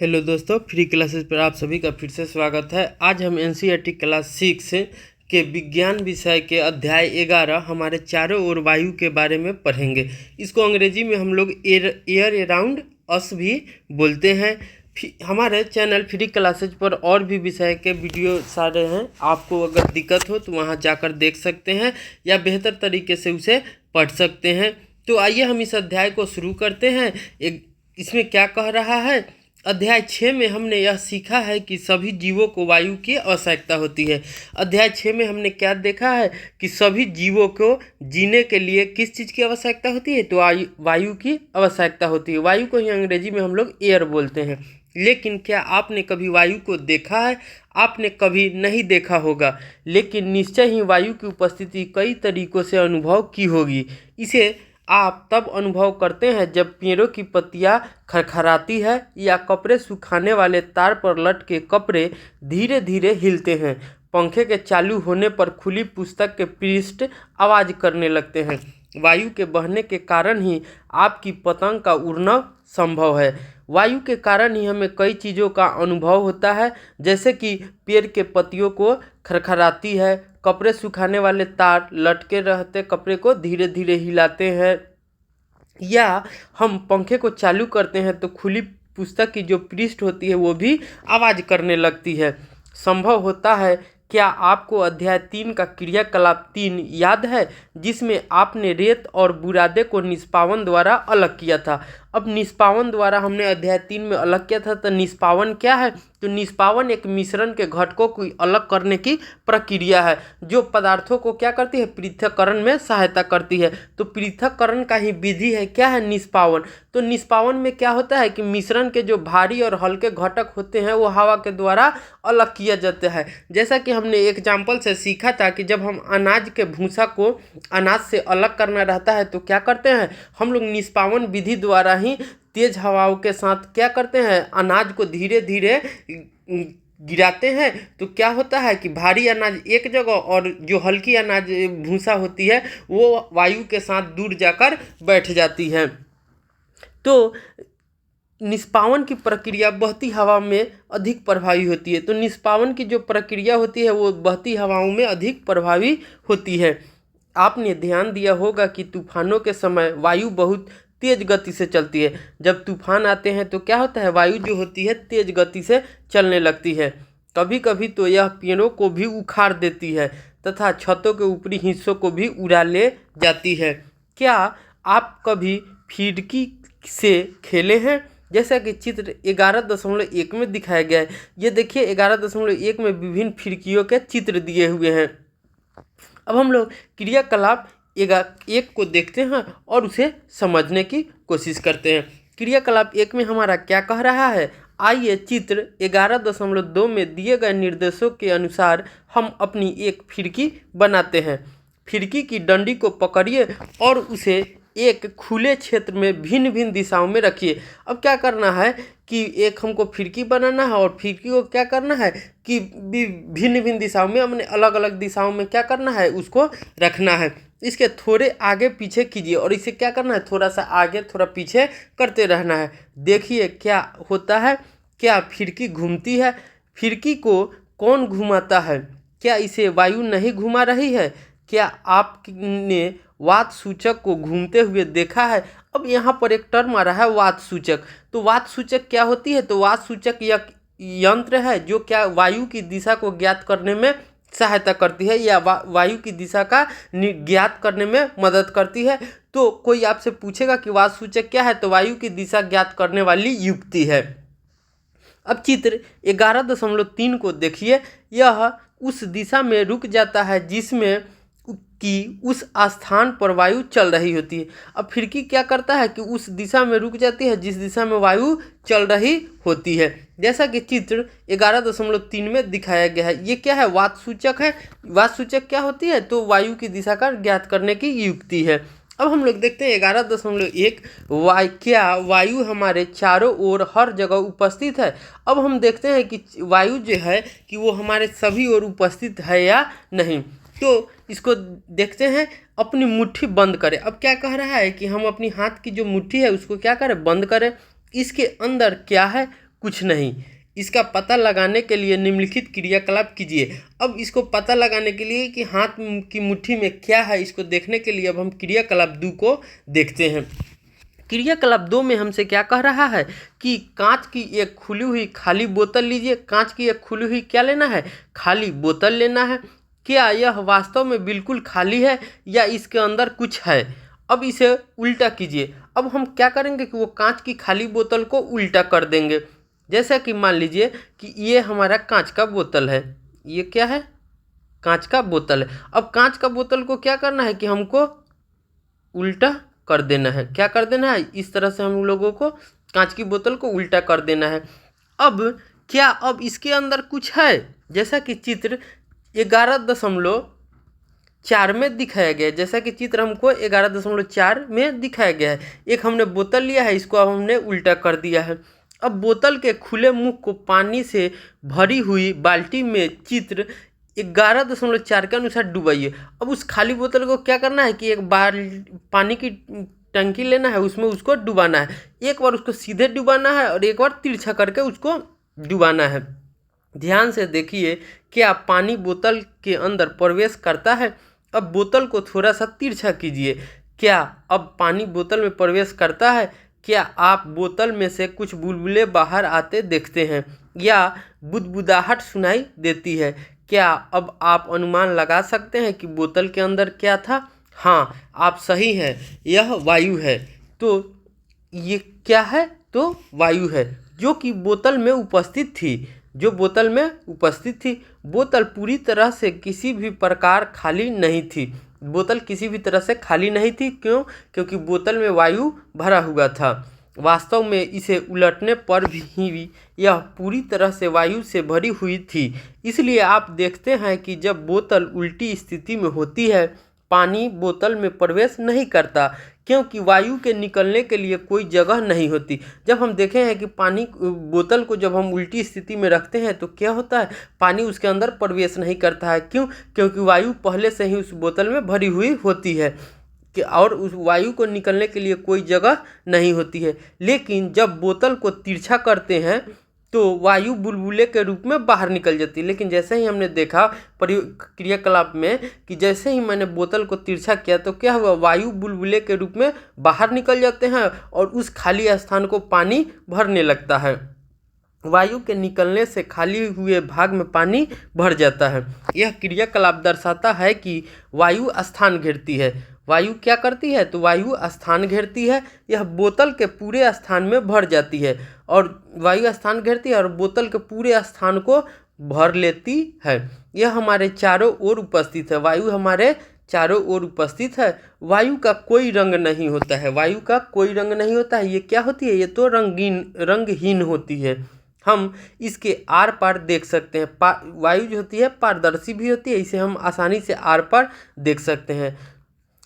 Hello दोस्तों, free classes पर आप सभी का फिर से स्वागत है। आज हम एनसीईआरटी क्लास 6 के विज्ञान विषय के अध्याय 11 हमारे चारों ओर वायु के बारे में पढ़ेंगे। इसको अंग्रेजी में हम लोग एयर अराउंड अस भी बोलते हैं। हमारे चैनल फ्री क्लासेज पर और भी विषय के वीडियो सारे हैं। आपको अगर दिक्कत हो तो वहां जाकर देख सकते हैं या बेहतर तरीके से उसे पढ़ सकते हैं। तो आइए हम इस अध्याय को शुरू करते हैं। इसमें क्या कह रहा है? अध्याय 6 में हमने यह सीखा है कि सभी जीवों को वायु की आवश्यकता होती है। अध्याय 6 में हमने क्या देखा है कि सभी जीवों को जीने के लिए किस चीज़ की आवश्यकता होती है? तो वायु की आवश्यकता होती है। वायु को ही अंग्रेजी में हम लोग एयर बोलते हैं। लेकिन क्या आपने कभी वायु को देखा है? आपने कभी नहीं देखा होगा, लेकिन निश्चय ही वायु की उपस्थिति कई तरीकों से अनुभव की होगी। इसे आप तब अनुभव करते हैं जब पेड़ों की पत्तियां खरखराती है या कपड़े सुखाने वाले तार पर लटके कपड़े धीरे धीरे हिलते हैं। पंखे के चालू होने पर खुली पुस्तक के पृष्ठ आवाज करने लगते हैं। वायु के बहने के कारण ही आपकी पतंग का उड़ना संभव है। वायु के कारण ही हमें कई चीज़ों का अनुभव होता है, जैसे कि पेड़ के पत्तियों को खरखराती है, कपड़े सुखाने वाले तार लटके रहते कपड़े को धीरे धीरे हिलाते हैं, या हम पंखे को चालू करते हैं तो खुली पुस्तक की जो पृष्ठ होती है वो भी आवाज़ करने लगती है। संभव होता है। क्या आपको अध्याय 3 का क्रियाकलाप 3 याद है, जिसमें आपने रेत और बुरादे को निष्पावन द्वारा अलग किया था? अब निष्पावन द्वारा हमने अध्याय 3 में अलग किया था, तो निष्पावन क्या है? तो निष्पावन एक मिश्रण के घटकों को अलग करने की प्रक्रिया है, जो पदार्थों को क्या करती है? पृथक्करण में सहायता करती है। तो पृथक्करण का ही विधि है क्या है? निष्पावन। तो निष्पावन में क्या होता है कि मिश्रण के जो भारी और हल्के घटक होते हैं वो हवा के द्वारा अलग किया जाता है। जैसा कि हमने एग्जाम्पल से सीखा था कि जब हम अनाज के भूसा को अनाज से अलग करना रहता है तो क्या करते हैं? हम लोग निष्पावन विधि द्वारा ही तेज हवाओं के साथ क्या करते हैं? अनाज को धीरे धीरे गिराते हैं। तो क्या होता है कि भारी अनाज एक जगह और जो हल्की अनाज भूसा होती है वो वायु के साथ दूर जाकर बैठ जाती है। तो निष्पावन की प्रक्रिया बहती हवा में अधिक प्रभावी होती है। तो निष्पावन की जो प्रक्रिया होती है वो बहती हवाओं में अधिक प्रभावी होती है। आपने ध्यान दिया होगा कि तूफानों के समय वायु बहुत तेज गति से चलती है। जब तूफान आते हैं तो क्या होता है? वायु जो होती है तेज गति से चलने लगती है। कभी कभी तो यह पेड़ों को भी उखाड़ देती है तथा छतों के ऊपरी हिस्सों को भी उड़ा ले जाती है। क्या आप कभी खिड़की से खेले हैं? जैसा कि चित्र 11.1 में दिखाया गया है। ये देखिए 11.1 में विभिन्न खिड़कियों के चित्र दिए हुए हैं। अब हम लोग क्रियाकलाप 1 को देखते हैं और उसे समझने की कोशिश करते हैं। क्रियाकलाप 1 में हमारा क्या कह रहा है? आइए चित्र 11.2 में दिए गए निर्देशों के अनुसार हम अपनी एक खिड़की बनाते हैं। खिड़की की डंडी को पकड़िए और उसे एक खुले क्षेत्र में भिन्न भिन्न दिशाओं में रखिए। अब क्या करना है कि एक हमको खिड़की बनाना है और खिड़की को क्या करना है कि भिन्न भिन्न दिशाओं में, हमने अलग अलग दिशाओं में क्या करना है? उसको रखना है। इसके थोड़े आगे पीछे कीजिए और इसे क्या करना है? थोड़ा सा आगे थोड़ा पीछे करते रहना है। देखिए क्या होता है। क्या खिड़की घूमती है? खिड़की को कौन घुमाता है? क्या इसे वायु नहीं घुमा रही है? क्या आपने वात सूचक को घूमते हुए देखा है? अब यहाँ पर एक टर्म आ रहा है वात सूचक। तो वात सूचक क्या होती है? तो वात सूचक यह यंत्र है जो क्या वायु की दिशा को ज्ञात करने में सहायता करती है या वायु की दिशा का ज्ञात करने में मदद करती है। तो कोई आपसे पूछेगा कि वात सूचक क्या है? तो वायु की दिशा ज्ञात करने वाली युक्ति है। अब चित्र 11.3 को देखिए। यह उस दिशा में रुक जाता है जिसमें कि उस स्थान पर वायु चल रही होती है। अब खिड़की क्या करता है कि उस दिशा में रुक जाती है जिस दिशा में वायु चल रही होती है। जैसा कि चित्र 11.3 में दिखाया गया है। ये क्या है? वात सूचक है। वात सूचक क्या होती है? तो वायु की दिशा का ज्ञात करने की युक्ति है। अब हम लोग देखते हैं 11.1 क्या वायु हमारे चारों ओर हर जगह उपस्थित है? अब हम देखते हैं कि वायु जो है कि वो हमारे सभी ओर उपस्थित है या नहीं। तो इसको देखते हैं। अपनी मुट्ठी बंद करें। अब क्या कह रहा है कि हम अपनी हाथ की जो मुट्ठी है उसको क्या करें? बंद करें। इसके अंदर क्या है? कुछ नहीं। इसका पता लगाने के लिए निम्नलिखित क्रियाकलाप कीजिए। अब इसको पता लगाने के लिए कि हाथ की मुट्ठी में क्या है, इसको देखने के लिए अब हम क्रियाकलाप 2 को देखते हैं। क्रियाकलाप 2 में हमसे क्या कह रहा है कि कांच की एक खुली हुई खाली बोतल लीजिए। कांच की एक खुली हुई क्या लेना है, खाली बोतल लेना है। क्या यह वास्तव में बिल्कुल खाली है या इसके अंदर कुछ है। अब इसे उल्टा कीजिए। अब हम क्या करेंगे कि वो कांच की खाली बोतल को उल्टा कर देंगे। जैसा कि मान लीजिए कि ये हमारा कांच का बोतल है, ये क्या है, कांच का बोतल है। अब कांच का बोतल को क्या करना है कि हमको उल्टा कर देना है। क्या कर देना है, इस तरह से हम लोगों को कांच की बोतल को उल्टा कर देना है। अब क्या अब इसके अंदर कुछ है, जैसा कि चित्र 11.4 में दिखाया गया है। जैसा कि चित्र हमको 11.4 में दिखाया गया है। एक हमने बोतल लिया है, इसको अब हमने उल्टा कर दिया है। अब बोतल के खुले मुख को पानी से भरी हुई बाल्टी में चित्र 11.4 के अनुसार डुबाइए। अब उस खाली बोतल को क्या करना है कि एक बार पानी की टंकी लेना है, उसमें उसको डुबाना है। एक बार उसको सीधे डुबाना है और एक बार तिरछा करके उसको डुबाना है। ध्यान से देखिए, क्या पानी बोतल के अंदर प्रवेश करता है। अब बोतल को थोड़ा सा तिरछा कीजिए। क्या अब पानी बोतल में प्रवेश करता है। क्या आप बोतल में से कुछ बुलबुले बाहर आते देखते हैं या बुदबुदाहट सुनाई देती है। क्या अब आप अनुमान लगा सकते हैं कि बोतल के अंदर क्या था। हाँ, आप सही हैं, यह वायु है। तो ये क्या है, तो वायु है जो कि बोतल में उपस्थित थी, जो बोतल में उपस्थित थी। बोतल पूरी तरह से किसी भी प्रकार खाली नहीं थी। बोतल किसी भी तरह से खाली नहीं थी। क्यों, क्योंकि बोतल में वायु भरा हुआ था। वास्तव में इसे उलटने पर भी यह पूरी तरह से वायु से भरी हुई थी। इसलिए आप देखते हैं कि जब बोतल उल्टी स्थिति में होती है, पानी बोतल में प्रवेश नहीं करता, क्योंकि वायु के निकलने के लिए कोई जगह नहीं होती। जब हम देखे हैं कि पानी बोतल को जब हम उल्टी स्थिति में रखते हैं तो क्या होता है, पानी उसके अंदर प्रवेश नहीं करता है। क्यों, क्योंकि वायु पहले से ही उस बोतल में भरी हुई होती है कि और उस वायु को निकलने के लिए कोई जगह नहीं होती है। लेकिन जब बोतल को तिरछा करते हैं तो वायु बुलबुले के रूप में बाहर निकल जाती है। लेकिन जैसे ही हमने देखा क्रियाकलाप में कि जैसे ही मैंने बोतल को तिरछा किया तो क्या हुआ, वायु बुलबुले के रूप में बाहर निकल जाते हैं और उस खाली स्थान को पानी भरने लगता है। वायु के निकलने से खाली हुए भाग में पानी भर जाता है। यह क्रियाकलाप दर्शाता है कि वायु स्थान घेरती है। वायु क्या करती है, तो वायु स्थान घेरती है। यह बोतल के पूरे स्थान में भर जाती है और वायु स्थान घेरती है और बोतल के पूरे स्थान को भर लेती है। यह हमारे चारों ओर उपस्थित है। वायु हमारे चारों ओर उपस्थित है। वायु का कोई रंग नहीं होता है। वायु का कोई रंग नहीं होता है। ये क्या होती है, ये तो रंगहीन होती है। हम इसके आर पार देख सकते हैं। वायु जो होती है पारदर्शी भी होती है, इसे हम आसानी से आर पार देख सकते हैं।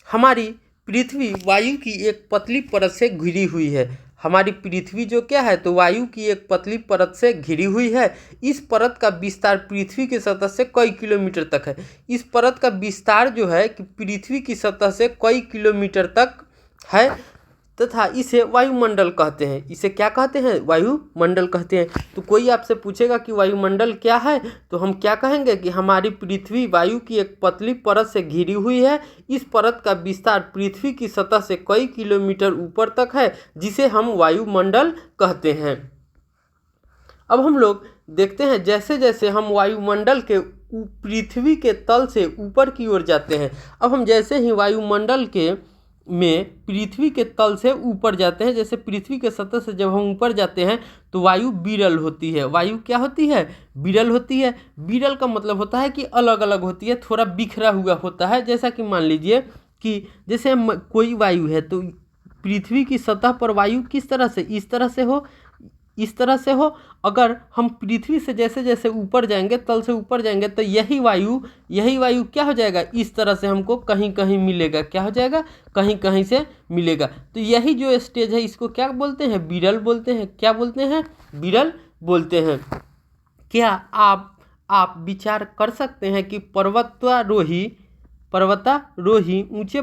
हमारी पृथ्वी वायु की एक पतली परत से घिरी हुई है। हमारी पृथ्वी जो क्या है, तो वायु की एक पतली परत से घिरी हुई है। इस परत का विस्तार पृथ्वी की सतह से कई किलोमीटर तक है। इस परत का विस्तार जो है कि पृथ्वी की सतह से कई किलोमीटर तक है तथा इसे वायुमंडल कहते हैं। इसे क्या कहते हैं, वायुमंडल कहते हैं। तो कोई आपसे पूछेगा कि वायुमंडल क्या है, तो हम क्या कहेंगे कि हमारी पृथ्वी वायु की एक पतली परत से घिरी हुई है। इस परत का विस्तार पृथ्वी की सतह से कई किलोमीटर ऊपर तक है, जिसे हम वायुमंडल कहते हैं। अब हम लोग देखते हैं जैसे जैसे हम वायुमंडल के पृथ्वी के तल से ऊपर की ओर जाते हैं। अब हम जैसे ही वायुमंडल के में पृथ्वी के तल से ऊपर जाते हैं, जैसे पृथ्वी के सतह से जब हम ऊपर जाते हैं तो वायु विरल होती है। वायु क्या होती है, विरल होती है। विरल का मतलब होता है कि अलग अलग होती है, थोड़ा बिखरा हुआ होता है। जैसा कि मान लीजिए कि जैसे कोई वायु है तो पृथ्वी की सतह पर वायु किस तरह से, इस तरह से हो, इस तरह से हो। अगर हम पृथ्वी से जैसे जैसे ऊपर जाएंगे, तल से ऊपर जाएंगे, तो यही वायु क्या हो जाएगा, इस तरह से हमको कहीं कहीं मिलेगा। क्या हो जाएगा, कहीं कहीं से मिलेगा। तो यही जो स्टेज है इसको क्या बोलते हैं, विरल बोलते हैं। क्या बोलते हैं, विरल बोलते हैं। क्या आप विचार कर सकते हैं कि पर्वतारोही ऊंचे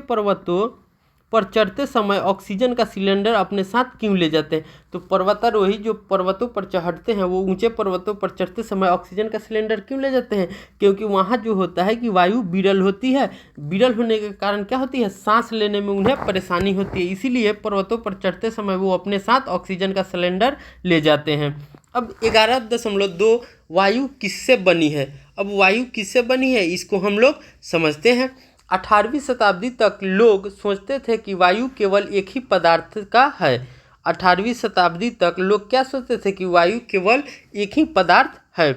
पर चढ़ते समय ऑक्सीजन का सिलेंडर अपने साथ क्यों ले जाते हैं? तो पर्वतारोही जो पर्वतों पर चढ़ते हैं वो ऊंचे पर्वतों पर चढ़ते समय ऑक्सीजन का सिलेंडर क्यों ले जाते हैं? क्योंकि वहाँ जो होता है कि वायु विरल होती है। विरल होने के कारण क्या होती है? सांस लेने में उन्हें परेशानी होती है, इसीलिए पर्वतों पर चढ़ते समय वो अपने साथ ऑक्सीजन का सिलेंडर ले जाते हैं। अब 11.2 वायु किससे बनी है? अब वायु किससे बनी है इसको हम लोग समझते हैं। 18वीं शताब्दी तक लोग सोचते थे कि वायु केवल एक ही पदार्थ का है। 18वीं शताब्दी तक लोग क्या सोचते थे? कि वायु केवल एक ही पदार्थ है।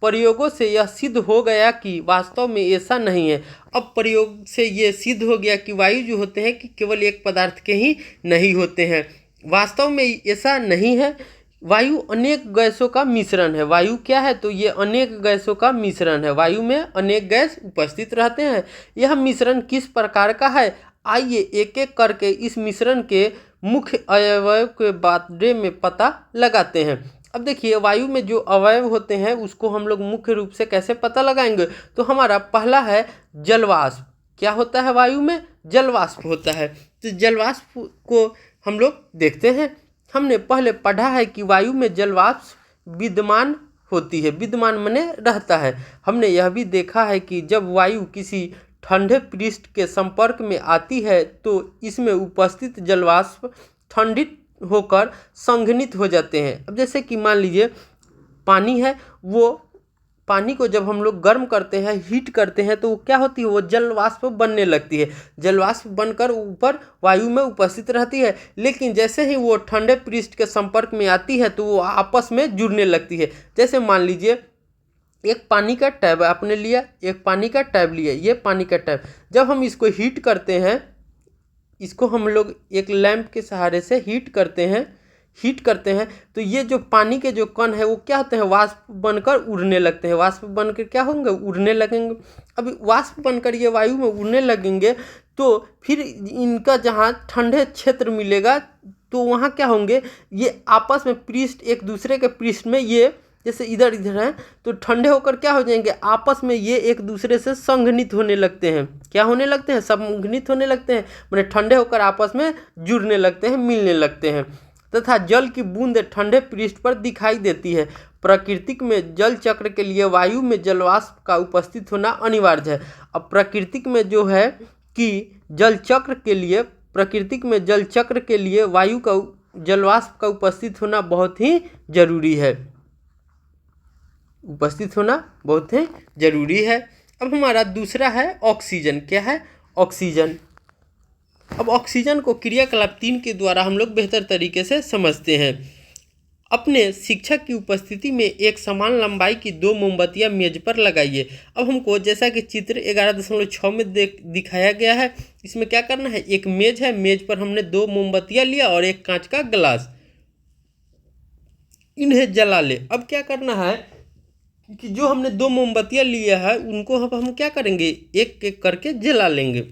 प्रयोगों से यह सिद्ध हो गया कि वास्तव में ऐसा नहीं है। अब प्रयोग से ये सिद्ध हो गया कि वायु जो होते हैं कि केवल एक पदार्थ के ही नहीं होते हैं। वास्तव में ऐसा नहीं है। वायु अनेक गैसों का मिश्रण है। वायु क्या है? तो ये अनेक गैसों का मिश्रण है। वायु में अनेक गैस उपस्थित रहते हैं। यह मिश्रण किस प्रकार का है? आइए एक एक करके इस मिश्रण के मुख्य अवयव के बारे में पता लगाते हैं। अब देखिए, वायु में जो अवयव होते हैं उसको हम लोग मुख्य रूप से कैसे पता लगाएंगे? तो हमारा पहला है जलवाष्प। क्या होता है वायु में? जलवाष्प होता है। तो जलवाष्प को हम लोग देखते हैं। हमने पहले पढ़ा है कि वायु में जलवाष्प विद्यमान होती है। विद्यमान माने रहता है। हमने यह भी देखा है कि जब वायु किसी ठंडे पृष्ठ के संपर्क में आती है तो इसमें उपस्थित जलवाष्प ठंडित होकर संघनित हो जाते हैं। अब जैसे कि मान लीजिए पानी है, वो पानी को जब हम लोग गर्म करते हैं, हीट करते हैं, तो वो क्या होती है? वो जलवाष्प बनने लगती है। जलवाष्प बनकर ऊपर वायु में उपस्थित रहती है, लेकिन जैसे ही वो ठंडे पृष्ठ के संपर्क में आती है तो वो आपस में जुड़ने लगती है। जैसे मान लीजिए एक पानी का टैब आपने लिया, एक पानी का टैब लिया, ये पानी का टैब, जब हम इसको हीट करते हैं, इसको हम लोग एक लैंप के सहारे से हीट करते हैं तो ये जो पानी के जो कण है वो क्या होते हैं? वाष्प बनकर उड़ने लगते हैं। वाष्प बनकर क्या होंगे? उड़ने लगेंगे। अब वाष्प बनकर ये वायु में उड़ने लगेंगे तो फिर इनका जहाँ ठंडे क्षेत्र मिलेगा तो वहाँ क्या होंगे? ये आपस में पृष्ठ एक दूसरे के पृष्ठ में, ये जैसे इधर इधर है तो ठंडे होकर क्या हो जाएंगे? आपस में ये एक दूसरे से संघनित होने लगते हैं। क्या होने लगते हैं? संघनित होने लगते हैं, माने ठंडे होकर आपस में जुड़ने लगते हैं, मिलने लगते हैं। तथा जल की बूंद ठंडे पृष्ठ पर दिखाई देती है। प्राकृतिक में जल चक्र के लिए वायु में जलवाष्प का उपस्थित होना अनिवार्य है। अब प्राकृतिक में जो है कि प्राकृतिक में जल चक्र के लिए वायु का जलवाष्प का उपस्थित होना बहुत ही जरूरी है। उपस्थित होना बहुत ही जरूरी है। अब हमारा दूसरा है ऑक्सीजन। क्या है? ऑक्सीजन। अब ऑक्सीजन को क्रियाकलाप 3 के द्वारा हम लोग बेहतर तरीके से समझते हैं। अपने शिक्षक की उपस्थिति में एक समान लंबाई की 2 मोमबत्तियां मेज पर लगाइए। अब हमको जैसा कि चित्र 11.6 में दिखाया गया है, इसमें क्या करना है? एक मेज है, मेज पर हमने 2 मोमबत्तियां लिया और एक कांच का गिलास, इन्हें जला ले। अब क्या करना है कि जो हमने 2 मोमबत्तियां लिया है उनको हम क्या करेंगे? एक एक करके जला लेंगे।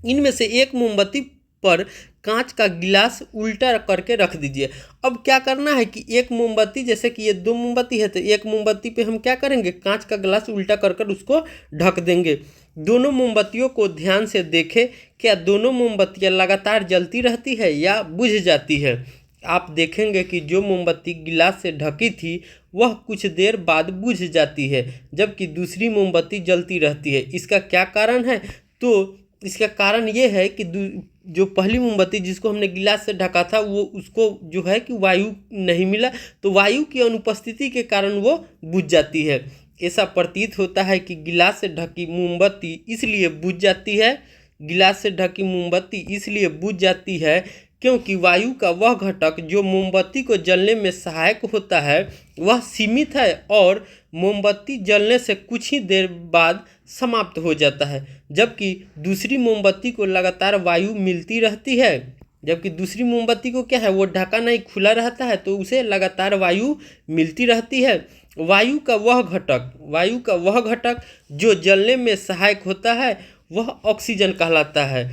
इनमें से एक मोमबत्ती पर कांच का गिलास उल्टा करके रख दीजिए। अब क्या करना है कि एक मोमबत्ती, जैसे कि ये 2 मोमबत्ती है तो एक मोमबत्ती पे हम क्या करेंगे? कांच का गिलास उल्टा कर उसको ढक देंगे। दोनों मोमबत्तियों को ध्यान से देखें, क्या दोनों मोमबत्तियां लगातार जलती रहती है या बुझ जाती है? आप देखेंगे कि जो मोमबत्ती गिलास से ढकी थी वह कुछ देर बाद बुझ जाती है, जबकि दूसरी मोमबत्ती जलती रहती है। इसका क्या कारण है? तो इसका कारण ये है कि जो पहली मोमबत्ती जिसको हमने गिलास से ढका था वो उसको जो है कि वायु नहीं मिला, तो वायु की अनुपस्थिति के कारण वो बुझ जाती है। ऐसा प्रतीत होता है कि गिलास से ढकी मोमबत्ती इसलिए बुझ जाती है, गिलास से ढकी मोमबत्ती इसलिए बुझ जाती है क्योंकि वायु का वह घटक जो मोमबत्ती को जलने में सहायक होता है वह सीमित है और मोमबत्ती जलने से कुछ ही देर बाद समाप्त हो जाता है, जबकि दूसरी मोमबत्ती को लगातार वायु मिलती रहती है। जबकि दूसरी मोमबत्ती को क्या है? वो ढक्कन नहीं खुला रहता है तो उसे लगातार वायु मिलती रहती है। वायु का वह घटक जो जलने में सहायक होता है वह ऑक्सीजन कहलाता है।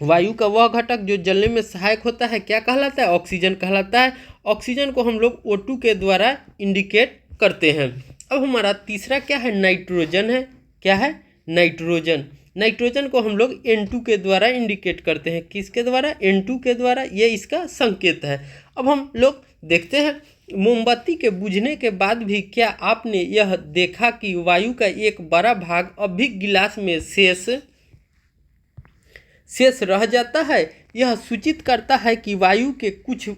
वायु का वह घटक जो जलने में सहायक होता है क्या कहलाता है? ऑक्सीजन कहलाता है। ऑक्सीजन को हम लोग O2 के द्वारा इंडिकेट करते हैं। अब हमारा तीसरा क्या है? नाइट्रोजन है। क्या है? नाइट्रोजन। नाइट्रोजन को हम लोग N2 के द्वारा इंडिकेट करते हैं। किसके द्वारा? N2 के द्वारा, ये इसका संकेत है। अब हम लोग देखते हैं मोमबत्ती के बुझने के बाद भी क्या आपने यह देखा कि वायु का एक बड़ा भाग अब भी गिलास में शेष रह जाता है। यह सूचित करता है कि वायु के कुछ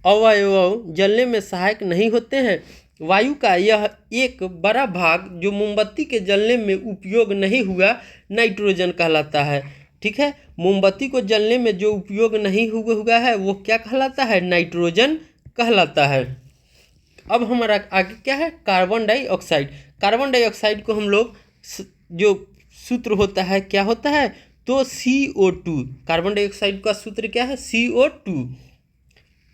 अवयव जलने में सहायक नहीं होते हैं। वायु का यह एक बड़ा भाग जो मोमबत्ती के जलने में उपयोग नहीं हुआ, नाइट्रोजन कहलाता है। ठीक है, मोमबत्ती को जलने में जो उपयोग नहीं हुआ है वो क्या कहलाता है? नाइट्रोजन कहलाता है। अब हमारा आगे क्या है? Carbon dioxide. कार्बन डाइऑक्साइड को हम लोग जो सूत्र होता है क्या होता है? तो CO2। कार्बन डाइऑक्साइड का सूत्र क्या है? CO2।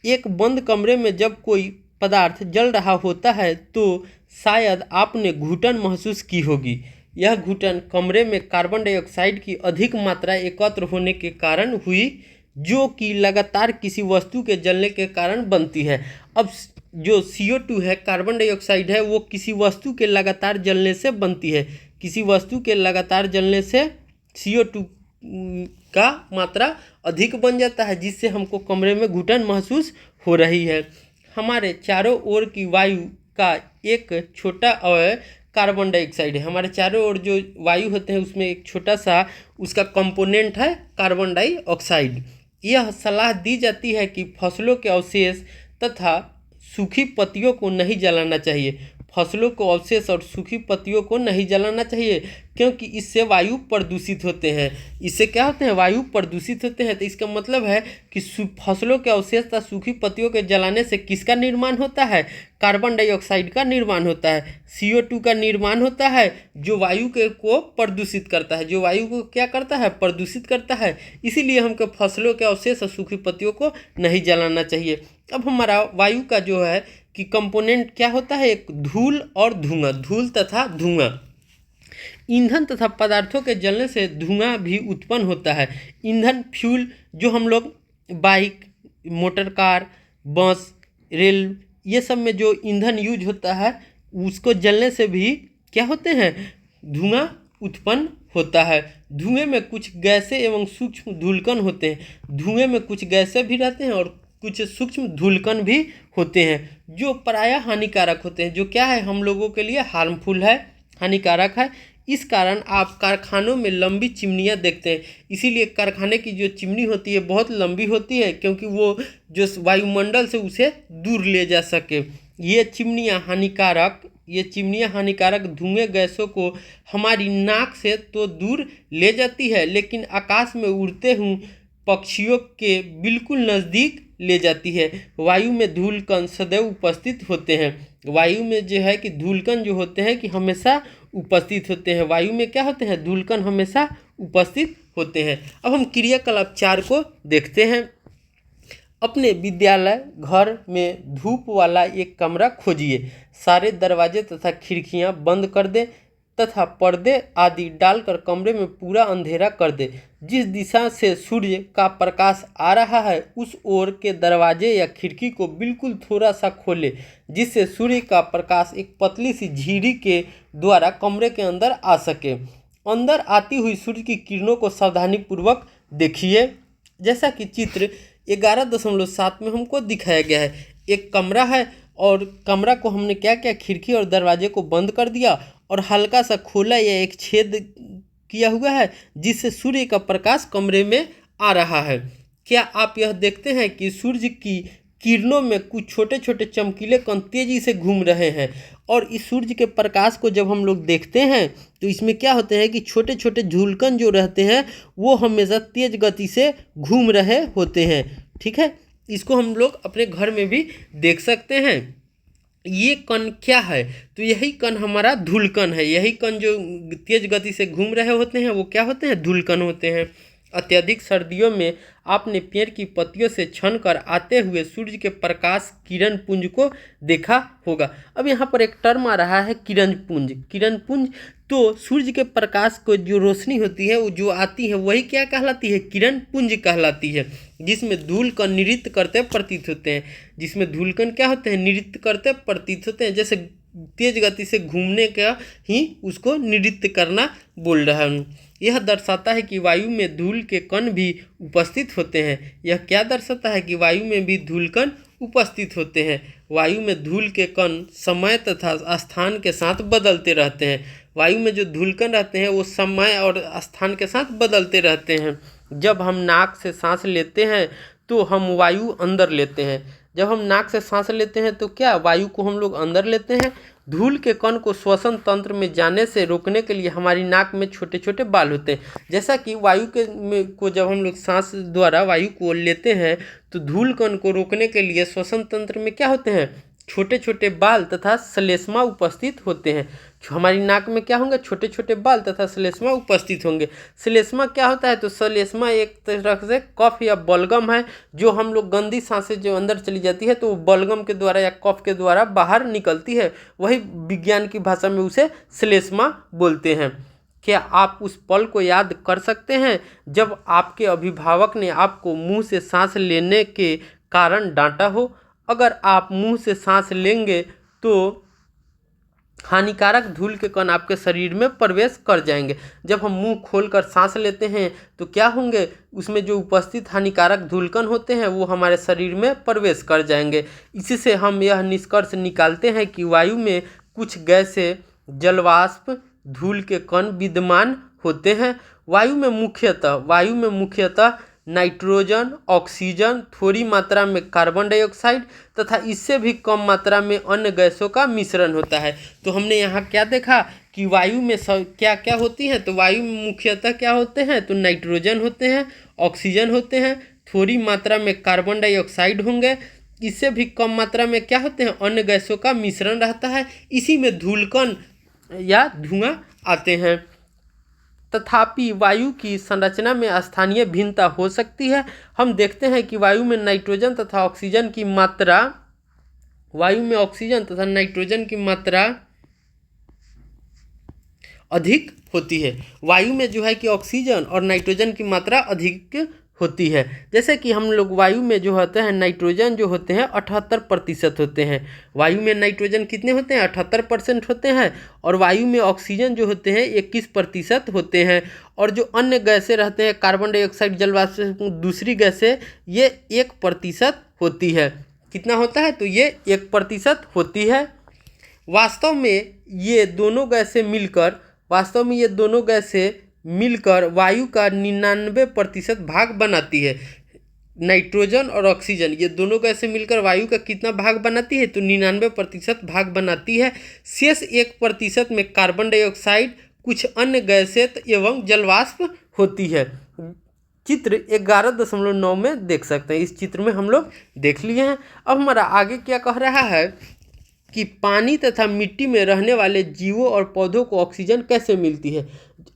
एक बंद कमरे में जब कोई पदार्थ जल रहा होता है तो शायद आपने घुटन महसूस की होगी। यह घुटन कमरे में कार्बन डाइऑक्साइड की अधिक मात्रा एकत्र होने के कारण हुई, जो कि लगातार किसी वस्तु के जलने के कारण बनती है। अब जो CO2 है, कार्बन डाइऑक्साइड है, वो किसी वस्तु के लगातार जलने से बनती है। किसी वस्तु के लगातार जलने से CO2 का मात्रा अधिक बन जाता है, जिससे हमको कमरे में घुटन महसूस हो रही है। हमारे चारों ओर की वायु का एक छोटा अवयव कार्बन डाइऑक्साइड है। हमारे चारों ओर जो वायु होते हैं उसमें एक छोटा सा उसका कंपोनेंट है कार्बन डाइऑक्साइड। यह सलाह दी जाती है कि फसलों के अवशेष तथा सूखी पत्तियों को नहीं जलाना चाहिए। फसलों को अवशेष और सूखी पत्तियों को नहीं जलाना चाहिए, क्योंकि इससे वायु प्रदूषित होते हैं। इससे क्या होते हैं? वायु प्रदूषित होते हैं। तो इसका मतलब है कि फसलों के अवशेष तथा सूखी पत्तियों के जलाने से किसका निर्माण होता है? कार्बन डाइऑक्साइड का निर्माण होता है। CO2 का निर्माण होता है, जो वायु को प्रदूषित करता है, जो वायु को क्या करता है? प्रदूषित करता है। इसीलिए हमको फसलों के अवशेष और सूखी पत्तियों को नहीं जलाना चाहिए। अब हमारा वायु का जो है कि कंपोनेंट क्या होता है? एक धूल और धुआं, धूल तथा धुआं। ईंधन तथा पदार्थों के जलने से धुआं भी उत्पन्न होता है। ईंधन, फ्यूल, जो हम लोग बाइक, मोटर कार, बस, रेल, ये सब में जो ईंधन यूज होता है उसको जलने से भी क्या होते हैं? धुआं उत्पन्न होता है। धुएं में कुछ गैसें एवं सूक्ष्म धूलकण होते हैं। धुएं में कुछ गैसें भी रहते हैं और कुछ सूक्ष्म धूलकण भी होते हैं, जो प्रायः हानिकारक होते हैं। जो क्या है? हम लोगों के लिए हार्मफुल है, हानिकारक है। इस कारण आप कारखानों में लंबी चिमनियां देखते हैं। इसीलिए कारखाने की जो चिमनी होती है बहुत लंबी होती है, क्योंकि वो जो वायुमंडल से उसे दूर ले जा सके। ये चिमनियां हानिकारक धुएं गैसों को हमारी नाक से तो दूर ले जाती है, लेकिन आकाश में उड़ते हुए पक्षियों के बिल्कुल नज़दीक ले जाती है। वायु में धूलकण सदैव उपस्थित होते हैं। वायु में जो है कि धूलकण जो होते हैं कि हमेशा उपस्थित होते हैं। वायु में क्या होते हैं? धूलकण हमेशा उपस्थित होते हैं। अब हम क्रियाकलाप 4 को देखते हैं। अपने विद्यालय घर में धूप वाला एक कमरा खोजिए। सारे दरवाजे तथा खिड़कियां बंद कर दे तथा पर्दे आदि डालकर कमरे में पूरा अंधेरा कर दे। जिस दिशा से सूर्य का प्रकाश आ रहा है उस ओर के दरवाजे या खिड़की को बिल्कुल थोड़ा सा खोले, जिससे सूर्य का प्रकाश एक पतली सी झिरी के द्वारा कमरे के अंदर आ सके। अंदर आती हुई सूर्य की किरणों को सावधानीपूर्वक देखिए। जैसा कि चित्र 11.7 में हमको दिखाया गया है। एक कमरा है और कमरा को हमने क्या किया? खिड़की और दरवाजे को बंद कर दिया और हल्का सा खोला या एक छेद किया हुआ है, जिससे सूर्य का प्रकाश कमरे में आ रहा है। क्या आप यह देखते हैं कि सूर्य की किरणों में कुछ छोटे छोटे चमकीले कण तेजी से घूम रहे हैं? और इस सूर्य के प्रकाश को जब हम लोग देखते हैं तो इसमें क्या होते हैं कि छोटे छोटे झूलकण जो रहते हैं वो हमेशा तेज गति से घूम रहे होते हैं। ठीक है, इसको हम लोग अपने घर में भी देख सकते हैं। ये कण क्या है? तो यही कण हमारा धूलकण है। यही कण जो तेज गति से घूम रहे होते हैं वो क्या होते हैं? धूलकण होते हैं। अत्यधिक सर्दियों में आपने पेड़ की पत्तियों से छन कर आते हुए सूर्य के प्रकाश किरण पुंज को देखा होगा। अब यहाँ पर एक टर्म आ रहा है किरण पुंज। किरण पुंज, तो सूर्य के प्रकाश को जो रोशनी होती है वो जो आती है वही क्या कहलाती है? किरण पुंज कहलाती है, जिसमें धूलकण नृत्य करते प्रतीत होते हैं। जिसमें धूलकण क्या होते हैं? नृत्य करते प्रतीत होते हैं। जैसे तेज गति से घूमने का ही उसको नृत्य करना बोल रहा हूँ। यह दर्शाता है कि वायु में धूल के कण भी उपस्थित होते हैं। यह क्या दर्शाता है कि वायु में भी धूल कण उपस्थित होते हैं। वायु में धूल के कण समय तथा स्थान के साथ बदलते रहते हैं। वायु में जो धूल कण रहते हैं वो समय और स्थान के साथ बदलते रहते हैं। जब हम नाक से सांस लेते हैं तो हम वायु अंदर लेते हैं। जब हम नाक से सांस लेते हैं तो क्या वायु को हम लोग अंदर लेते हैं। धूल के कण को श्वसन तंत्र में जाने से रोकने के लिए हमारी नाक में छोटे छोटे बाल होते हैं। जैसा कि वायु को जब हम लोग सांस द्वारा वायु को लेते हैं तो धूल कण को रोकने के लिए श्वसन तंत्र में क्या होते हैं, छोटे छोटे बाल तथा श्लेष्मा उपस्थित होते हैं। हमारी नाक में क्या होंगे, छोटे छोटे बाल तथा श्लेष्मा उपस्थित होंगे। श्लेष्मा क्या होता है, तो श्लेष्मा एक तरह से कफ या बलगम है, जो हम लोग गंदी सांसें जो अंदर चली जाती है तो वो बलगम के द्वारा या कफ के द्वारा बाहर निकलती है। वही विज्ञान की भाषा में उसे श्लेष्मा बोलते हैं। क्या आप उस पल को याद कर सकते हैं जब आपके अभिभावक ने आपको मुंह से सांस लेने के कारण डांटा हो। अगर आप मुंह से सांस लेंगे तो हानिकारक धूल के कण आपके शरीर में प्रवेश कर जाएंगे। जब हम मुंह खोलकर सांस लेते हैं तो क्या होंगे, उसमें जो उपस्थित हानिकारक धूल कण होते हैं वो हमारे शरीर में प्रवेश कर जाएंगे। इसी से हम यह निष्कर्ष निकालते हैं कि वायु में कुछ गैसें, जलवाष्प, धूल के कण विद्यमान होते हैं। वायु में मुख्यतः नाइट्रोजन, ऑक्सीजन, थोड़ी मात्रा में कार्बन डाइऑक्साइड तथा इससे भी कम मात्रा में अन्य गैसों का मिश्रण होता है। तो हमने यहाँ क्या देखा कि वायु में क्या क्या होती हैं। तो वायु में मुख्यतः क्या होते हैं, तो नाइट्रोजन होते हैं, ऑक्सीजन होते हैं, थोड़ी मात्रा में कार्बन डाइऑक्साइड होंगे, इससे भी कम मात्रा में क्या होते हैं, अन्य गैसों का मिश्रण रहता है। इसी में धूलकण या धुआं आते हैं। तथापि वायु की संरचना में स्थानीय भिन्नता हो सकती है। हम देखते हैं कि वायु में ऑक्सीजन तथा नाइट्रोजन की मात्रा अधिक होती है। वायु में जो है कि ऑक्सीजन और नाइट्रोजन की मात्रा अधिक होती है। जैसे कि हम लोग वायु में जो होते हैं नाइट्रोजन जो होते हैं 78% होते हैं। वायु में नाइट्रोजन कितने होते हैं, 78% होते हैं। और वायु में ऑक्सीजन जो होते हैं 21% होते हैं। और जो अन्य गैसें रहते हैं, कार्बन डाइऑक्साइड, जलवाष्प, दूसरी गैसें, ये 1% होती है। कितना होता है, तो ये 1% होती है। वास्तव में ये दोनों गैसें मिलकर वायु का 99% भाग बनाती है। नाइट्रोजन और ऑक्सीजन ये दोनों गैसें मिलकर वायु का कितना भाग बनाती है, तो 99% भाग बनाती है। शेष 1% में कार्बन डाइऑक्साइड, कुछ अन्य गैसें एवं जलवाष्प होती है। चित्र 11.9 में देख सकते हैं। इस चित्र में हम लोग देख लिए हैं। अब हमारा आगे क्या कह रहा है कि पानी तथा मिट्टी में रहने वाले जीवों और पौधों को ऑक्सीजन कैसे मिलती है।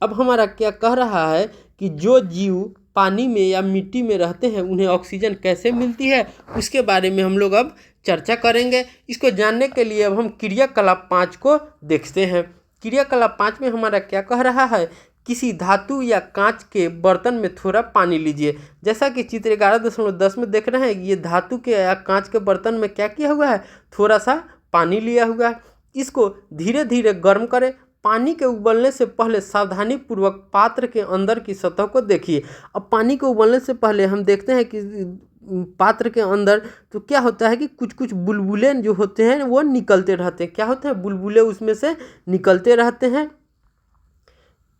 अब हमारा क्या कह रहा है कि जो जीव पानी में या मिट्टी में रहते हैं उन्हें ऑक्सीजन कैसे मिलती है, उसके बारे में हम लोग अब चर्चा करेंगे। इसको जानने के लिए अब हम क्रियाकलाप 5 को देखते हैं। क्रियाकलाप 5 में हमारा क्या कह रहा है, किसी धातु या कांच के बर्तन में थोड़ा पानी लीजिए। जैसा कि चित्र 11.10 में देख रहे हैं, ये धातु के या कांच के बर्तन में क्या किया हुआ है, थोड़ा सा पानी लिया हुआ है। इसको धीरे धीरे गर्म करें। पानी के उबलने से पहले सावधानीपूर्वक पात्र के अंदर की सतह को देखिए। अब पानी को उबलने से पहले हम देखते हैं कि पात्र के अंदर तो क्या होता है कि कुछ कुछ बुलबुले जो होते हैं वो निकलते रहते हैं। क्या होते हैं, बुलबुले उसमें से निकलते रहते हैं।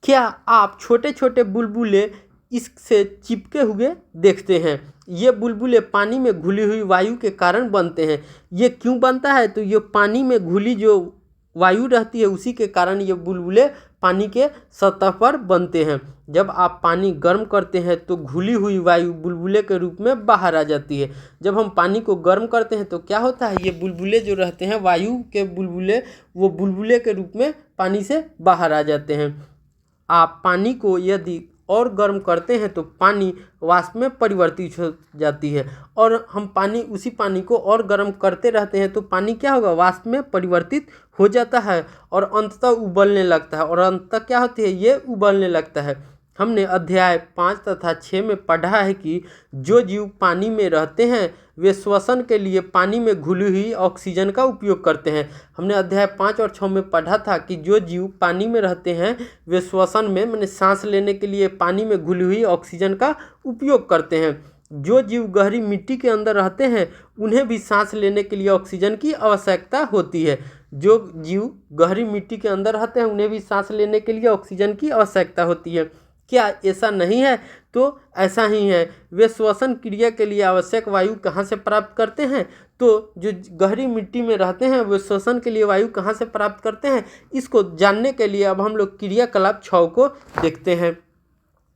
क्या आप छोटे छोटे बुलबुले इससे चिपके हुए देखते हैं। ये बुलबुले पानी में घुली हुई वायु के कारण बनते हैं। ये क्यों बनता है, तो ये पानी में घुली जो वायु रहती है उसी के कारण ये बुलबुले पानी के सतह पर बनते हैं। जब आप पानी गर्म करते हैं तो घुली हुई वायु बुलबुले के रूप में बाहर आ जाती है। जब हम पानी को गर्म करते हैं तो क्या होता है, ये बुलबुले जो रहते हैं वायु के बुलबुले, वो बुलबुले के रूप में पानी से बाहर आ जाते हैं। आप पानी को यदि और गर्म करते हैं तो पानी वाष्प में परिवर्तित हो जाती है। और हम उसी पानी को और गर्म करते रहते हैं तो पानी क्या होगा, वाष्प में परिवर्तित हो जाता है और अंततः उबलने लगता है। और अंततः क्या होती है, ये उबलने लगता है। हमने अध्याय 5 तथा 6 में पढ़ा है कि जो जीव पानी में रहते हैं वे श्वसन के लिए पानी में घुली हुई ऑक्सीजन का उपयोग करते हैं। हमने अध्याय 5 और 6 में पढ़ा था कि जो जीव पानी में रहते हैं वे श्वसन में माने सांस लेने के लिए पानी में घुली हुई ऑक्सीजन का उपयोग करते हैं। जो जीव गहरी मिट्टी के अंदर रहते हैं उन्हें भी सांस लेने के लिए ऑक्सीजन की आवश्यकता होती है। जो जीव गहरी मिट्टी के अंदर रहते हैं उन्हें भी सांस लेने के लिए ऑक्सीजन की आवश्यकता होती है। क्या ऐसा नहीं है? तो ऐसा ही है। वे श्वसन क्रिया के लिए आवश्यक वायु कहाँ से प्राप्त करते हैं? तो जो गहरी मिट्टी में रहते हैं वे श्वसन के लिए वायु कहाँ से प्राप्त करते हैं, इसको जानने के लिए अब हम लोग क्रियाकलाप 6 को देखते हैं।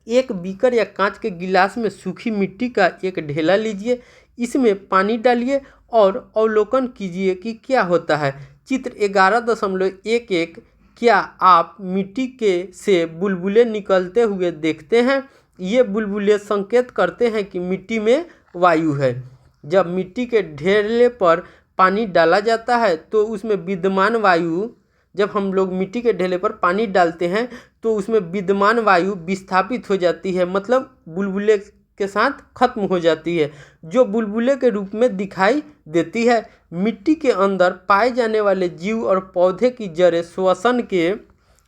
एक बीकर या कांच के गिलास में सूखी मिट्टी का एक ढेला लीजिए, इसमें पानी डालिए और अवलोकन कीजिए कि क्या होता है। चित्र 11.11। क्या आप मिट्टी के से बुलबुले निकलते हुए देखते हैं? ये बुलबुले संकेत करते हैं कि मिट्टी में वायु है। जब मिट्टी के ढेले पर पानी डाला जाता है तो उसमें विद्यमान वायु जब हम लोग मिट्टी के ढेले पर पानी डालते हैं तो उसमें विद्यमान वायु विस्थापित हो जाती है, मतलब बुलबुले के साथ खत्म हो जाती है, जो बुलबुले के रूप में दिखाई देती है। मिट्टी के अंदर पाए जाने वाले जीव और पौधे की जड़ें श्वसन के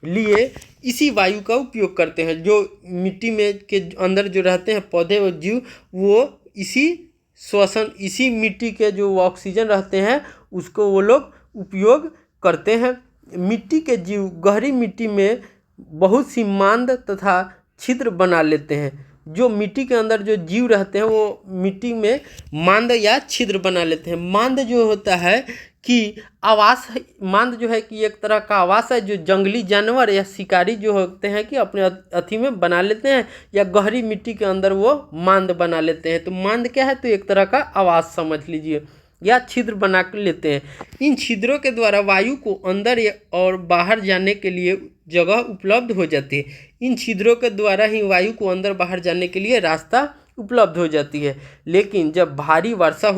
लिए इसी वायु का उपयोग करते हैं। जो मिट्टी में के अंदर जो रहते हैं पौधे और जीव, वो इसी मिट्टी के जो ऑक्सीजन रहते हैं उसको वो लोग उपयोग करते हैं। मिट्टी के जीव गहरी मिट्टी में बहुत सी मांद तथा छिद्र बना लेते हैं। जो मिट्टी के अंदर जो जीव रहते हैं वो मिट्टी में मांद या छिद्र बना लेते हैं। मांद जो होता है कि आवास, मांद जो है कि एक तरह का आवास है जो जंगली जानवर या शिकारी जो होते हैं कि अपने अथी में बना लेते हैं, या गहरी मिट्टी के अंदर वो मांद बना लेते हैं। तो मांद क्या है? तो एक तरह का आवास समझ लीजिए, या छिद्र बना कर लेते हैं। इन छिद्रों के द्वारा वायु को अंदर और बाहर जाने के लिए जगह उपलब्ध हो जाती है। इन छिद्रों के द्वारा ही वायु को अंदर बाहर जाने के लिए रास्ता उपलब्ध हो जाती है। लेकिन जब भारी वर्षा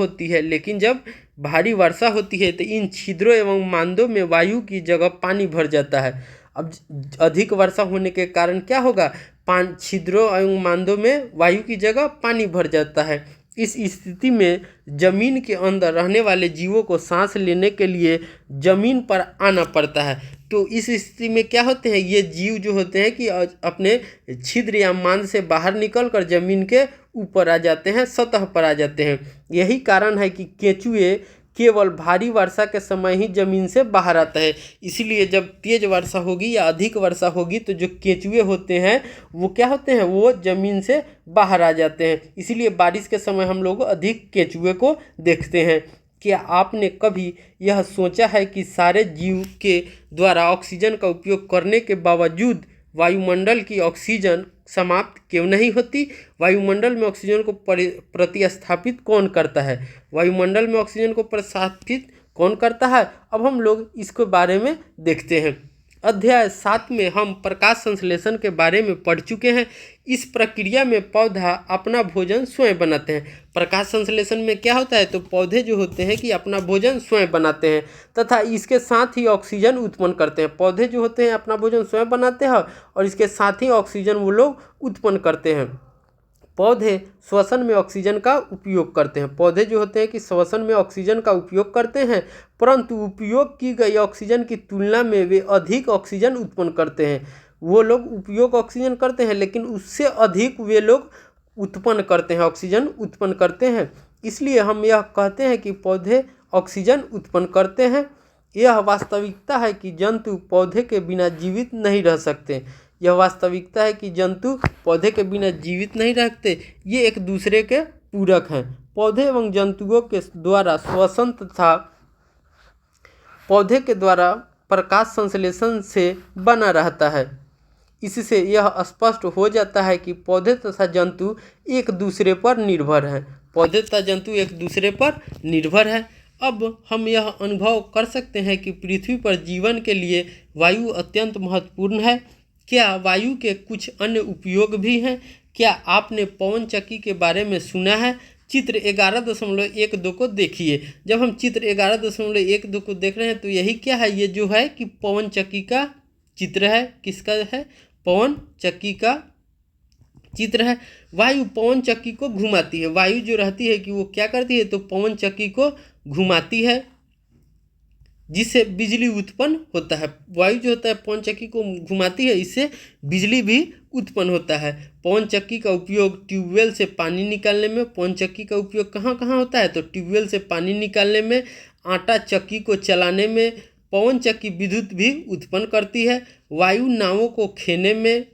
होती है तो इन छिद्रों एवं मांदों में वायु की जगह पानी भर जाता है। अब अधिक वर्षा होने के कारण क्या होगा? छिद्रों एवं मांदों में वायु की जगह पानी भर जाता है। इस स्थिति में जमीन के अंदर रहने वाले जीवों को सांस लेने के लिए जमीन पर आना पड़ता है। तो इस स्थिति में क्या होते हैं? ये जीव जो होते हैं कि अपने छिद्र या मांद से बाहर निकलकर जमीन के ऊपर आ जाते हैं, सतह पर आ जाते हैं। यही कारण है कि केंचुए केवल भारी वर्षा के समय ही जमीन से बाहर आता है। इसीलिए जब तेज वर्षा होगी या अधिक वर्षा होगी तो जो केंचुए होते हैं वो क्या होते हैं? वो जमीन से बाहर आ जाते हैं। इसीलिए बारिश के समय हम लोग अधिक केंचुए को देखते हैं। क्या आपने कभी यह सोचा है कि सारे जीव के द्वारा ऑक्सीजन का उपयोग करने के बावजूद वायुमंडल की ऑक्सीजन समाप्त क्यों नहीं होती? वायुमंडल में ऑक्सीजन को प्रतिस्थापित कौन करता है? वायुमंडल में ऑक्सीजन को प्रतिस्थापित कौन करता है? अब हम लोग इसके बारे में देखते हैं। अध्याय 7 में हम प्रकाश संश्लेषण के बारे में पढ़ चुके हैं। इस प्रक्रिया में पौधा अपना भोजन स्वयं बनाते हैं। प्रकाश संश्लेषण में क्या होता है? तो पौधे जो होते हैं कि अपना भोजन स्वयं बनाते हैं तथा इसके साथ ही ऑक्सीजन उत्पन्न करते हैं। पौधे जो होते हैं अपना भोजन स्वयं बनाते हैं और इसके साथ ही ऑक्सीजन वो लोग उत्पन्न करते हैं। पौधे श्वसन में ऑक्सीजन का उपयोग करते हैं। पौधे जो होते हैं कि श्वसन में ऑक्सीजन का उपयोग करते हैं, परंतु उपयोग की गई ऑक्सीजन की तुलना में वे अधिक ऑक्सीजन उत्पन्न करते हैं। वो लोग उपयोग ऑक्सीजन करते हैं लेकिन उससे अधिक वे लोग उत्पन्न करते हैं, ऑक्सीजन उत्पन्न करते हैं। इसलिए हम यह कहते हैं कि पौधे ऑक्सीजन उत्पन्न करते हैं। यह वास्तविकता है कि जंतु पौधे के बिना जीवित नहीं रह सकते। यह वास्तविकता है कि जंतु पौधे के बिना जीवित नहीं रहते। ये एक दूसरे के पूरक हैं। पौधे एवं जंतुओं के द्वारा श्वसन तथा पौधे के द्वारा प्रकाश संश्लेषण से बना रहता है। इससे यह स्पष्ट हो जाता है कि पौधे तथा जंतु एक दूसरे पर निर्भर हैं। पौधे तथा जंतु एक दूसरे पर निर्भर हैं। अब हम यह अनुभव कर सकते हैं कि पृथ्वी पर जीवन के लिए वायु अत्यंत महत्वपूर्ण है। क्या वायु के कुछ अन्य उपयोग भी हैं? क्या आपने पवन चक्की के बारे में सुना है? चित्र 11.12 को देखिए। जब हम चित्र 11.12 को देख रहे हैं तो यही क्या है? ये जो है कि पवन चक्की का चित्र है। किसका है? पवन चक्की का चित्र है। वायु पवन चक्की को घुमाती है। वायु जो रहती है कि वो क्या करती है, तो पवन चक्की को घुमाती है, जिससे बिजली उत्पन्न होता है। वायु जो होता है पवन चक्की को घुमाती है, इससे बिजली भी उत्पन्न होता है। पवन चक्की का उपयोग ट्यूबवेल से पानी निकालने में। पवन चक्की का उपयोग कहाँ कहाँ होता है, तो ट्यूबवेल से पानी निकालने में, आटा चक्की को चलाने में। पवन चक्की विद्युत भी उत्पन्न करती है। वायु नावों को खेने में,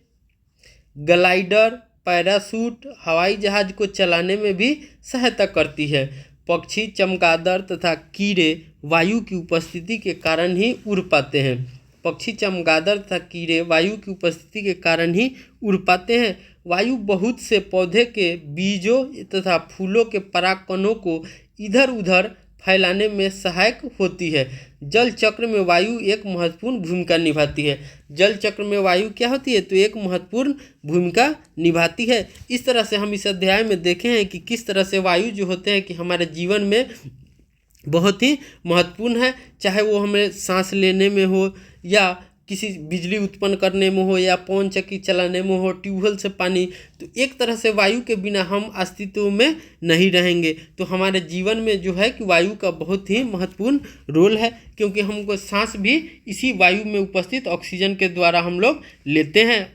ग्लाइडर, पैराशूट, हवाई जहाज को चलाने में भी सहायता करती है। पक्षी, चमगादड़ तथा कीड़े वायु की उपस्थिति के कारण ही उड़ पाते हैं। पक्षी, चमगादड़ तथा कीड़े वायु की उपस्थिति के कारण ही उड़ पाते हैं। वायु बहुत से पौधे के बीजों तथा फूलों के परागकणों को इधर उधर फैलाने में सहायक होती है। जल चक्र में वायु एक महत्वपूर्ण भूमिका निभाती है। जल चक्र में वायु क्या होती है, तो एक महत्वपूर्ण भूमिका निभाती है। इस तरह से हम इस अध्याय में देखे हैं कि किस तरह से वायु जो होते हैं कि हमारे जीवन में बहुत ही महत्वपूर्ण है, चाहे वो हमें सांस लेने में हो, या किसी बिजली उत्पन्न करने में हो, या पवन चक्की चलाने में हो, ट्यूबवेल से पानी। तो एक तरह से वायु के बिना हम अस्तित्व में नहीं रहेंगे। तो हमारे जीवन में जो है कि वायु का बहुत ही महत्वपूर्ण रोल है, क्योंकि हमको सांस भी इसी वायु में उपस्थित ऑक्सीजन के द्वारा हम लोग लेते हैं।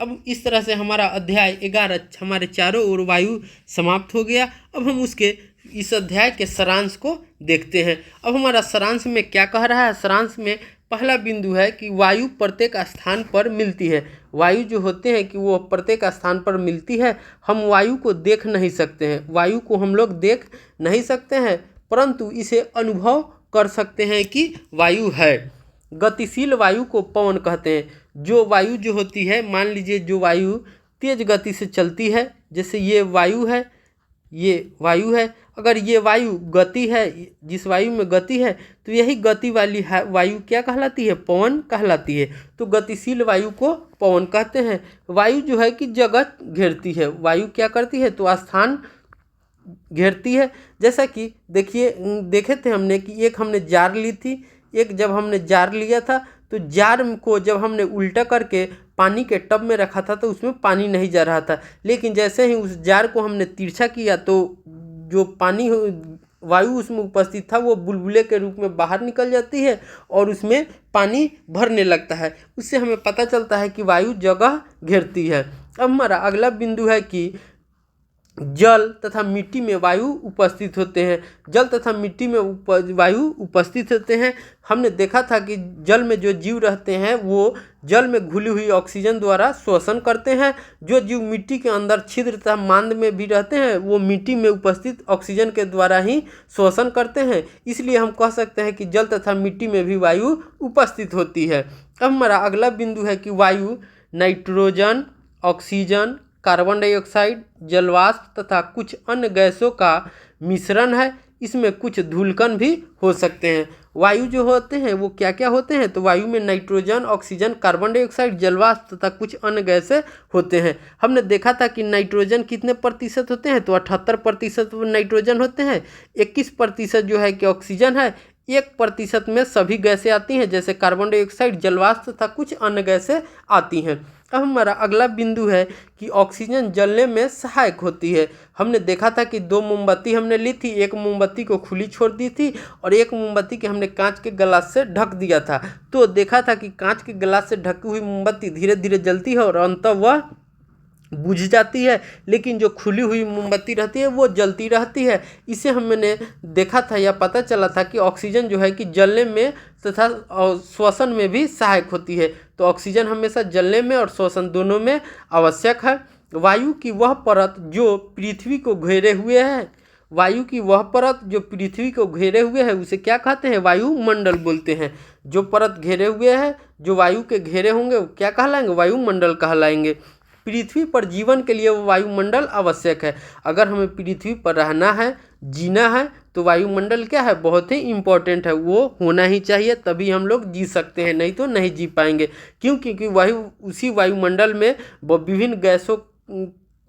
अब इस तरह से हमारा अध्याय 11 हमारे चारों ओर वायु समाप्त हो गया। अब हम उसके इस अध्याय के सारांश को देखते हैं। अब हमारा सारांश में क्या कह रहा है, सारांश में पहला बिंदु है कि वायु प्रत्येक स्थान पर मिलती है। वायु जो होते हैं कि वो प्रत्येक स्थान पर मिलती है। हम वायु को देख नहीं सकते हैं, वायु को हम लोग देख नहीं सकते हैं, परंतु इसे अनुभव कर सकते हैं कि वायु है। गतिशील वायु को पवन कहते हैं। जो वायु जो होती है, मान लीजिए जो वायु तेज गति से चलती है, जैसे ये वायु है, ये वायु है। अगर ये वायु गति है, जिस वायु में गति है, तो यही गति वाली वायु क्या कहलाती है, पवन कहलाती है। तो गतिशील वायु को पवन कहते हैं। वायु जो है कि जगह घेरती है। वायु क्या करती है, तो स्थान घेरती है। जैसा कि देखिए, देखे थे हमने कि एक हमने जार ली थी। एक जब हमने जार लिया था, तो जार को जब हमने उल्टा करके पानी के टब में रखा था, तो उसमें पानी नहीं जा रहा था। लेकिन जैसे ही उस जार को हमने तिरछा किया, तो जो पानी वायु उसमें उपस्थित था, वो बुलबुले के रूप में बाहर निकल जाती है और उसमें पानी भरने लगता है। उससे हमें पता चलता है कि वायु जगह घेरती है। अब हमारा अगला बिंदु है कि जल तथा मिट्टी में वायु उपस्थित होते हैं। जल तथा मिट्टी में वायु उपस्थित होते हैं। हमने देखा था कि जल में जो जीव रहते हैं वो जल में घुली हुई ऑक्सीजन द्वारा श्वसन करते हैं। जो जीव मिट्टी के अंदर छिद्र तथा मांद में भी रहते हैं, वो मिट्टी में उपस्थित ऑक्सीजन के द्वारा ही श्वसन करते हैं। इसलिए हम कह सकते हैं कि जल तथा मिट्टी में भी वायु उपस्थित होती है। अब हमारा अगला बिंदु है कि वायु नाइट्रोजन, ऑक्सीजन, कार्बन डाइऑक्साइड, जलवाष्प तथा कुछ अन्य गैसों का मिश्रण है। इसमें कुछ धूलकण भी हो सकते हैं। वायु जो होते हैं वो क्या क्या होते हैं, तो वायु में नाइट्रोजन, ऑक्सीजन, कार्बन डाइऑक्साइड, जलवाष्प तथा कुछ अन्य गैसें होते हैं। हमने देखा था कि नाइट्रोजन कितने प्रतिशत होते हैं, तो 78% नाइट्रोजन होते हैं। 21% जो है कि ऑक्सीजन है। 1% में सभी गैसें आती हैं, जैसे कार्बन डाइऑक्साइड, जलवाष्प तथा कुछ अन्य गैसें आती हैं। अब हमारा अगला बिंदु है कि ऑक्सीजन जलने में सहायक होती है। हमने देखा था कि 2 मोमबत्ती हमने ली थी, एक मोमबत्ती को खुली छोड़ दी थी और एक मोमबत्ती के हमने कांच के गिलास से ढक दिया था। तो देखा था कि कांच के गिलास से ढकी हुई मोमबत्ती धीरे धीरे जलती है और अंततः वह बुझ जाती है, लेकिन जो खुली हुई मोमबत्ती रहती है वो जलती रहती है। इसे हमने देखा था या पता चला था कि ऑक्सीजन जो है कि जलने में तथा श्वसन में भी सहायक होती है। तो ऑक्सीजन हमेशा जलने में और श्वसन दोनों में आवश्यक है। वायु की वह परत जो पृथ्वी को घेरे हुए है, वायु की वह परत जो पृथ्वी को घेरे हुए है उसे क्या कहते हैं, वायुमंडल बोलते हैं। जो परत घेरे हुए है, जो वायु के घेरे होंगे वो क्या कहलाएंगे, वायुमंडल कहलाएंगे। पृथ्वी पर जीवन के लिए वो वायुमंडल आवश्यक है। अगर हमें पृथ्वी पर रहना है, जीना है, तो वायुमंडल क्या है, बहुत ही इम्पोर्टेंट है। वो होना ही चाहिए, तभी हम लोग जी सकते हैं, नहीं तो नहीं जी पाएंगे। क्यों? क्योंकि उसी वायुमंडल में विभिन्न गैसों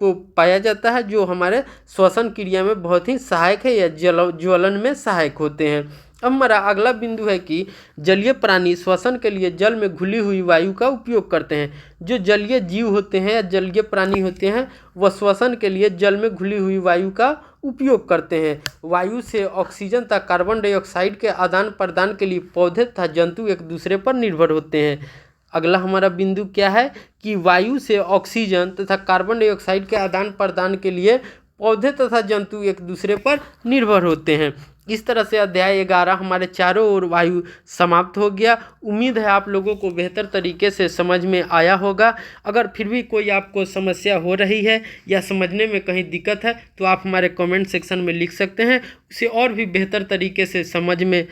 को पाया जाता है जो हमारे श्वसन क्रिया में बहुत ही सहायक है या ज्वलन में सहायक होते हैं। अब हमारा अगला बिंदु है कि जलीय प्राणी श्वसन के लिए जल में घुली हुई वायु का उपयोग करते हैं। जो जलीय जीव होते हैं या जलीय प्राणी होते हैं वह श्वसन के लिए जल में घुली हुई वायु का उपयोग करते हैं। वायु से ऑक्सीजन तथा कार्बन डाइऑक्साइड के आदान प्रदान के लिए पौधे तथा जंतु एक दूसरे पर निर्भर होते हैं। अगला हमारा बिंदु क्या है कि वायु से ऑक्सीजन तथा कार्बन डाइऑक्साइड के आदान प्रदान के लिए पौधे तथा जंतु एक दूसरे पर निर्भर होते हैं। इस तरह से अध्याय 11 हमारे चारों ओर वायु समाप्त हो गया। उम्मीद है आप लोगों को बेहतर तरीके से समझ में आया होगा। अगर फिर भी कोई आपको समस्या हो रही है या समझने में कहीं दिक्कत है तो आप हमारे कमेंट सेक्शन में लिख सकते हैं, उसे और भी बेहतर तरीके से समझ में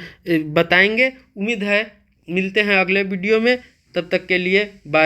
बताएंगे। उम्मीद है मिलते हैं अगले वीडियो में, तब तक के लिए बाय।